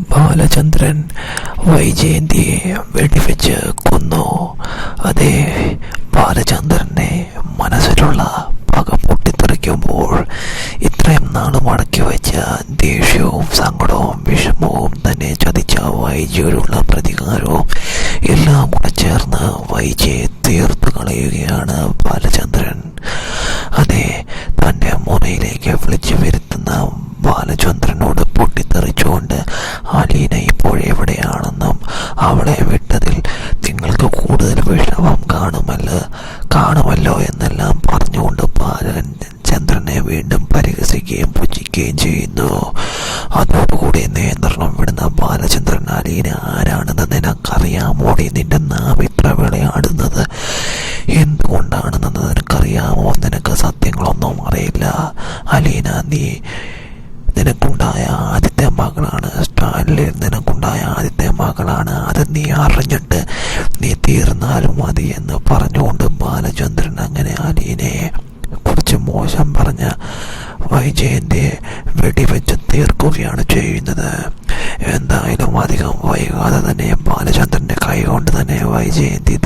ബാലചന്ദ്രൻ വൈജയന്തിയെ വെടിവെച്ച് കൊന്നു. അതേ, ബാലചന്ദ്രന്റെ മനസ്സിലുള്ള പക പൊട്ടിത്തെറിക്കുമ്പോൾ ഇത്രയും നാളും അടക്കി വെച്ച ദേഷ്യവും സങ്കടവും വിഷമവും തന്നെ ചതിച്ച വൈജയോടുള്ള പ്രതികാരവും എല്ലാം കൂടെ ചേർന്ന് വൈജയെ തീർത്തു കളയുകയാണ് ബാലചന്ദ്രൻ. അതെ, തൻ്റെ മുറിയിലേക്ക് വിളിച്ചു വരുത്തുന്ന ബാലചന്ദ്രനോട് പൊട്ടിത്തെറിച്ചുകൊണ്ട് അലീന ഇപ്പോഴെവിടെയാണെന്നും അവളെ വിട്ടതിൽ നിങ്ങൾക്ക് കൂടുതൽ വിഷമം കാണുമല്ലോ എന്നെല്ലാം പറഞ്ഞുകൊണ്ട് ബാലചന്ദ്രനെ വീണ്ടും പരിഹസിക്കുകയും പുച്ഛിക്കുകയും ചെയ്യുന്നു. അതോടുകൂടി നിയന്ത്രണം വിടുന്ന ബാലചന്ദ്രൻ, അലീന ആരാണെന്ന് നിനക്കറിയാമോടി? നിന്റെ നാവിത്ര വിളയാടുന്നത് എന്തുകൊണ്ടാണെന്ന് നിനക്കറിയാമോ? നിനക്ക് സത്യങ്ങളൊന്നും അറിയില്ല അലീന. നിനക്കുണ്ടായ ആദ്യത്തെ മകളാണ് സ്റ്റാലിൽ, നിനക്കുണ്ടായ ആദ്യത്തെ മകളാണ്. അത് നീ അറിഞ്ഞിട്ട് നീ തീർന്നാലും മതി എന്ന് പറഞ്ഞുകൊണ്ട് ബാലചന്ദ്രൻ അങ്ങനെ അലീനയെ കുറിച്ച് മോശം പറഞ്ഞ വൈജയന്തിയെ വെടിവെച്ച് തീർക്കുകയാണ് ചെയ്യുന്നത്. എന്തായാലും അധികം വൈകാതെ തന്നെ ബാലചന്ദ്രന്റെ കൈ കൊണ്ട് തന്നെ വൈജയന്തി